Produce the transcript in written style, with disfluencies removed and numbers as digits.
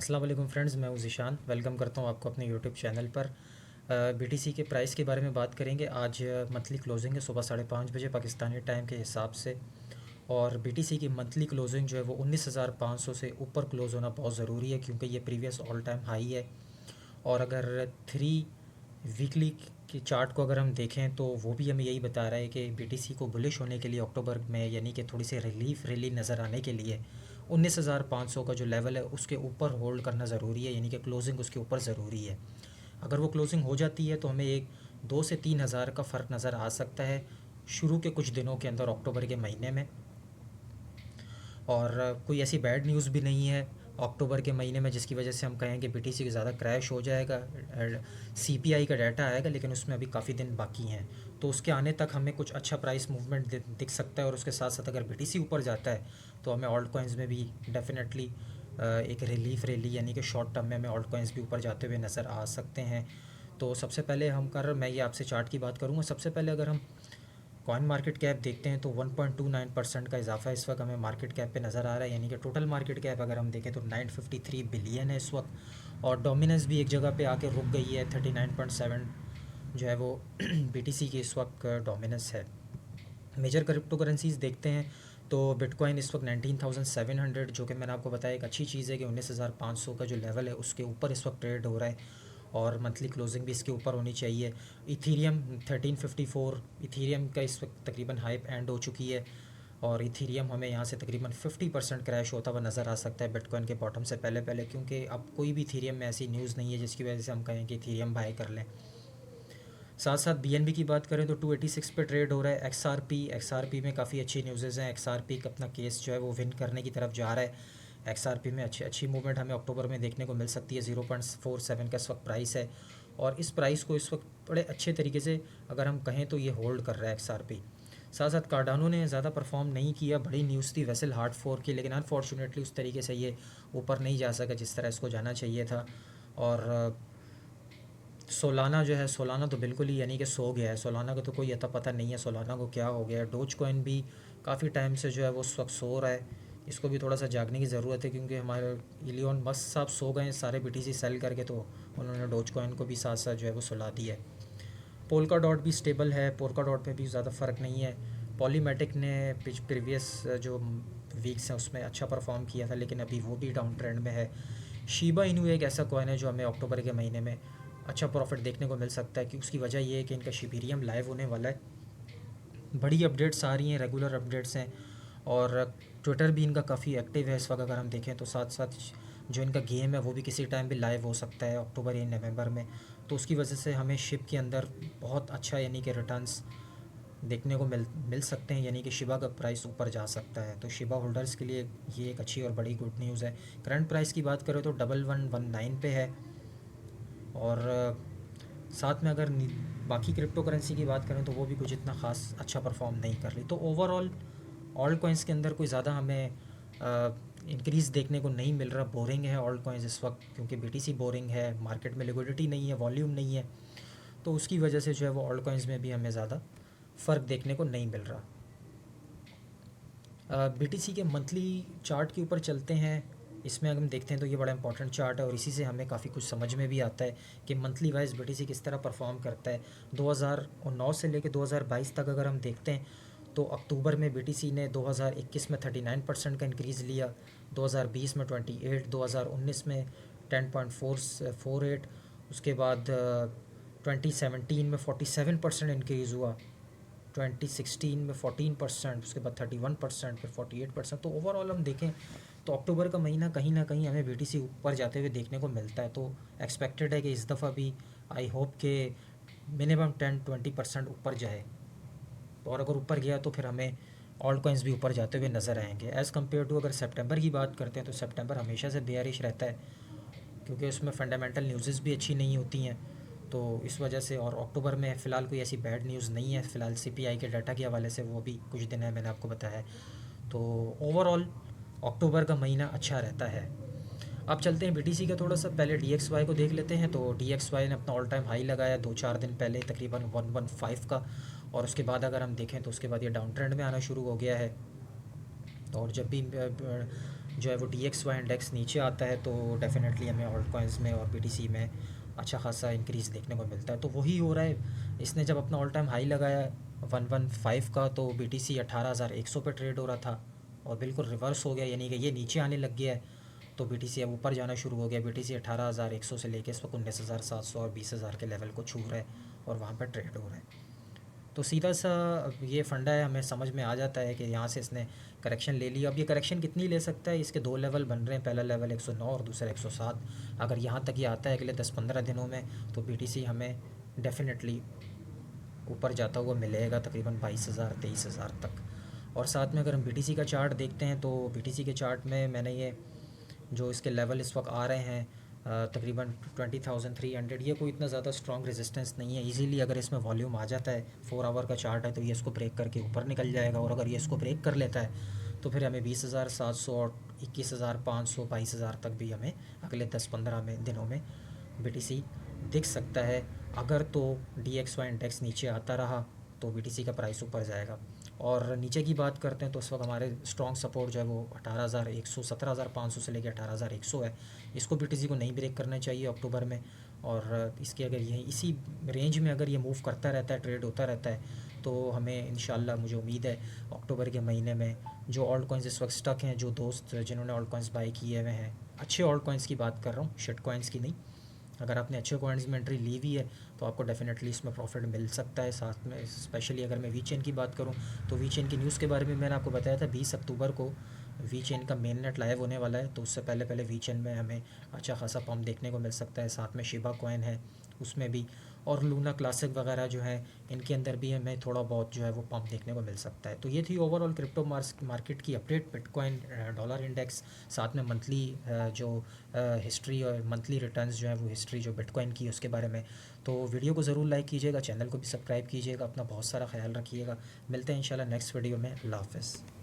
अस्सलाम वालेकुम फ्रेंड्स, मैं हूं ज़ीशान। वेलकम करता हूं आपको अपने यूट्यूब चैनल पर। बीटीसी के प्राइस के बारे में बात करेंगे। आज मंथली क्लोजिंग है सुबह 5:30 बजे पाकिस्तानी टाइम के हिसाब से। और बीटीसी की मंथली क्लोजिंग जो है वो 19,500 से ऊपर क्लोज़ होना बहुत ज़रूरी है, क्योंकि ये प्रीवियस ऑल टाइम हाई है। और अगर थ्री वीकली की चार्ट को अगर हम देखें तो वो भी हमें यही बता रहा है कि बीटीसी को बुलिश होने के लिए अक्टूबर में, यानी कि थोड़ी सी रिलीफ रैली नज़र आने के लिए 19,500 का जो लेवल है उसके ऊपर होल्ड करना ज़रूरी है, यानी कि क्लोजिंग उसके ऊपर ज़रूरी है। अगर वो क्लोजिंग हो जाती है तो हमें एक 2 से 3 हज़ार का फ़र्क नज़र आ सकता है शुरू के कुछ दिनों के अंदर, अक्टूबर के महीने में। और कोई ऐसी बैड न्यूज़ भी नहीं है अक्टूबर के महीने में जिसकी वजह से हम कहें कि बीटीसी ज़्यादा क्रैश हो जाएगा। सीपीआई का डाटा आएगा, लेकिन उसमें अभी काफ़ी दिन बाकी हैं, तो उसके आने तक हमें कुछ अच्छा प्राइस मूवमेंट दिख सकता है। और उसके साथ साथ अगर बीटीसी ऊपर जाता है तो हमें ऑल्ट कॉइन्स में भी डेफिनेटली एक रिलीफ रैली, यानी कि शॉर्ट टर्म में हमें ऑल्ट कॉइन्स भी ऊपर जाते हुए नज़र आ सकते हैं। तो सबसे पहले मैं ये आपसे चार्ट की बात करूँगा। सबसे पहले अगर हम कॉइन मार्केट कैप देखते हैं तो 1.29% का इजाफा इस वक्त हमें मार्केट कैप पे नज़र आ रहा है, यानी कि टोटल मार्केट कैप अगर हम देखें तो 953 बिलियन है इस वक्त। और डोमिनेंस भी एक जगह पे आके रुक गई है, 39.7 जो है वो बीटीसी की इस वक्त डोमिनेंस है। मेजर क्रिप्टो करेंसीज देखते हैं तो बिटकॉइन इस वक्त 19,700, जो कि मैंने आपको बताया एक अच्छी चीज़ है कि 19,500 का जो लेवल है उसके ऊपर इस वक्त ट्रेड हो रहा है, और मंथली क्लोजिंग भी इसके ऊपर होनी चाहिए। इथीरियम 1354, इथीरियम का इस वक्त तकरीबन हाइप एंड हो चुकी है, और इथीरियम हमें यहाँ से तकरीबन 50% क्रैश होता हुआ नज़र आ सकता है बिटकॉइन के बॉटम से पहले पहले, क्योंकि अब कोई भी इथीरियम में ऐसी न्यूज़ नहीं है जिसकी वजह से हम कहें कि इथीरियम बाय कर लें। साथ साथ बीएनबी की बात करें तो 286 पे ट्रेड हो रहा है। एक्सआरपी में काफ़ी अच्छी न्यूज़ हैं। एक्सआरपी का अपना केस जो है वो विन करने की तरफ जा रहा है। एक्सआरपी में अच्छी मूवमेंट हमें अक्टूबर में देखने को मिल सकती है। 0.47 का इस वक्त प्राइस है, और इस प्राइस को इस वक्त बड़े अच्छे तरीके से अगर हम कहें तो ये होल्ड कर रहा है एक्सआरपी। साथ साथ कार्डानो ने ज़्यादा परफॉर्म नहीं किया, बड़ी न्यूज़ थी वेसल हार्ड फोर की, लेकिन अनफॉर्चुनेटली उस तरीके से ये ऊपर नहीं जा सका जिस तरह इसको जाना चाहिए था। और सोलाना जो है, सोलाना तो बिल्कुल ही यानी कि सो गया है। सोलाना का तो कोई अता पता नहीं है सोलाना को क्या हो गया है। डोज कॉइन भी काफ़ी टाइम से जो है वो उस वक्त सो रहा है, इसको भी थोड़ा सा जागने की ज़रूरत है, क्योंकि हमारे इलियन मस्क साहब सो गए हैं सारे बीटीसी सेल करके, तो उन्होंने डोज कॉइन को भी साथ साथ जो है वो सुला दिया है। पोल्का डॉट भी स्टेबल है, पोल्का डॉट में भी ज़्यादा फ़र्क नहीं है। पॉलीमेटिक ने प्रीवियस जो वीक्स हैं उसमें अच्छा परफॉर्म किया था, लेकिन अभी वो भी डाउन ट्रेंड में है। शीबा इनू एक ऐसा कॉइन है जो हमें अक्टूबर के महीने में अच्छा प्रॉफिट देखने को मिल सकता है, कि उसकी वजह ये है कि इनका शिबीरियम लाइव होने वाला है। बड़ी अपडेट्स आ रही हैं, रेगुलर अपडेट्स हैं, और ट्विटर भी इनका काफ़ी एक्टिव है इस वक्त अगर हम देखें तो। साथ साथ जो इनका गेम है वो भी किसी टाइम भी लाइव हो सकता है अक्टूबर या नवंबर में, तो उसकी वजह से हमें शिप के अंदर बहुत अच्छा यानी कि रिटर्न्स देखने को मिल सकते हैं, यानी कि शिबा का प्राइस ऊपर जा सकता है। तो शिबा होल्डर्स के लिए ये एक अच्छी और बड़ी गुड न्यूज़ है। करंट प्राइस की बात करें तो 1119 पे है। और साथ में अगर बाकी क्रिप्टो करेंसी की बात करें तो वो भी कुछ इतना ख़ास अच्छा परफॉर्म नहीं कर रही। तो ओवरऑल ऑल्ट कॉइन्स के अंदर कोई ज़्यादा हमें इंक्रीज़ देखने को नहीं मिल रहा। बोरिंग है ऑल्ट कॉइन्स इस वक्त, क्योंकि बीटीसी बोरिंग है, मार्केट में लिक्विडिटी नहीं है, वॉल्यूम नहीं है, तो उसकी वजह से जो है वो ऑल्ट कॉइन्स में भी हमें ज़्यादा फ़र्क देखने को नहीं मिल रहा। बीटीसी के मंथली चार्ट के ऊपर चलते हैं। इसमें अगर हम देखते हैं तो ये बड़ा इंपॉर्टेंट चार्ट है, और इसी से हमें काफ़ी कुछ समझ में भी आता है कि मंथली वाइज बीटीसी किस तरह परफॉर्म करता है। 2009 से लेकर 2022 तक अगर हम देखते हैं तो अक्टूबर में बीटीसी ने 2021 में 39% का इंक्रीज़ लिया, 2020 में 28, 2019 में 10.448, उसके बाद 2017 में 47% इंक्रीज़ हुआ, 2016 में 14%, उसके बाद 31%, फिर 48%। तो ओवरऑल हम देखें तो अक्टूबर का महीना कहीं ना कहीं हमें बीटीसी ऊपर जाते हुए देखने को मिलता है। तो एक्सपेक्टेड है कि इस दफ़ा भी आई होप के मिनिमम 10-20% ऊपर जाए, और अगर ऊपर गया तो फिर हमें ऑल्ट कॉइन्स भी ऊपर जाते हुए नज़र आएंगे। एज़ कम्पेयर टू अगर सितंबर की बात करते हैं तो सितंबर हमेशा से बेयरिश रहता है, क्योंकि उसमें फंडामेंटल न्यूज़ भी अच्छी नहीं होती हैं, तो इस वजह से। और अक्टूबर में फ़िलहाल कोई ऐसी बैड न्यूज़ नहीं है फ़िलहाल सीपीआई के डाटा के हवाले से, वो भी कुछ दिन है मैंने आपको बताया है। तो ओवरऑल अक्टूबर का महीना अच्छा रहता है। अब चलते हैं बीटीसी का थोड़ा सा पहले डीएक्सवाई को देख लेते हैं। तो डीएक्सवाई ने अपना ऑल टाइम हाई लगाया 2-4 दिन पहले, तकरीबन 115 का, और उसके बाद अगर हम देखें तो उसके बाद ये डाउन ट्रेंड में आना शुरू हो गया है। और जब भी जो है वो DXY इंडेक्स नीचे आता है तो डेफ़िनेटली हमें ऑल्ट कॉइन्स में और BTC में अच्छा खासा इंक्रीज़ देखने को मिलता है। तो वही हो रहा है। इसने जब अपना ऑल टाइम हाई लगाया 115 का, तो BTC 18,100 पे ट्रेड हो रहा था और बिल्कुल रिवर्स हो गया, यानी कि ये नीचे आने लग गया है तो BTC अब ऊपर जाना शुरू हो गया। BTC 18,100 से लेके इस वक्त 19,700 और 20,000 के लेवल को छू रहा है और वहाँ पर ट्रेड हो रहा है। तो सीधा सा ये फंडा है, हमें समझ में आ जाता है कि यहाँ से इसने करेक्शन ले लिया। अब ये करेक्शन कितनी ले सकता है, इसके दो लेवल बन रहे हैं, पहला लेवल 109 और दूसरा 107। अगर यहाँ तक ये आता है अगले 10-15 दिनों में तो BTC हमें डेफिनेटली ऊपर जाता हुआ मिलेगा तकरीबन 22,000 23,000 तक। और साथ में अगर हम BTC का चार्ट देखते हैं तो BTC के चार्ट में मैंने ये जो इसके लेवल इस वक्त आ रहे हैं तकरीबन 20,300, ये कोई इतना ज़्यादा स्ट्रॉन्ग रेजिस्टेंस नहीं है। इजीली अगर इसमें वॉल्यूम आ जाता है, 4 आवर का चार्ट है, तो ये इसको ब्रेक करके ऊपर निकल जाएगा। और अगर ये इसको ब्रेक कर लेता है तो फिर हमें 20,700 और 21,500 22,000 तक भी हमें अगले 10-15 दिनों में BTC दिख सकता है। अगर तो DXY इंडेक्स नीचे आता रहा तो BTC का प्राइस ऊपर जाएगा। और नीचे की बात करते हैं तो इस वक्त हमारे स्ट्रॉन्ग सपोर्ट जो है वो 18,100 17,500 से लेकर 18,100 है। इसको BTC को नहीं ब्रेक करना चाहिए अक्टूबर में। और इसके अगर यही इसी रेंज में अगर ये मूव करता रहता है, ट्रेड होता रहता है, तो हमें इंशाल्लाह मुझे उम्मीद है अक्टूबर के महीने में जो ऑल्ट कॉइन्स इस वक्त स्टक हैं, जो दोस्त जिन्होंने ऑल्ट कॉइन्स बाई किए हुए हैं, अच्छे ऑल्ट कॉइन्स की बात कर रहा हूँ, शिट कॉइन्स की नहीं, अगर आपने अच्छे कॉइन्स में एंट्री ली हुई है तो आपको डेफिनेटली इसमें प्रॉफिट मिल सकता है। साथ में स्पेशली अगर मैं वी चेन की बात करूं तो वी चेन की न्यूज़ के बारे में मैंने आपको बताया था 20 अक्टूबर को वी चेन का मेन नेट लाइव होने वाला है, तो उससे पहले पहले वी चेन में हमें अच्छा खासा पम्प देखने को मिल सकता है। साथ में शिबा कॉइन है उसमें भी, और लूना क्लासिक वगैरह जो है इनके अंदर भी हमें थोड़ा बहुत जो है वो पम्प देखने को मिल सकता है। तो ये थी ओवरऑल क्रिप्टो मार्केट की अपडेट, बिटकॉइन डॉलर इंडेक्स, साथ में मंथली जो हिस्ट्री और मंथली रिटर्न्स जो है वो हिस्ट्री जो बिटकॉइन की उसके बारे में। तो वीडियो को ज़रूर लाइक कीजिएगा, चैनल को भी सब्सक्राइब कीजिएगा, अपना बहुत सारा ख्याल रखिएगा। मिलते हैं इंशाल्लाह नेक्स्ट वीडियो में। अल्लाह हाफ़िज़।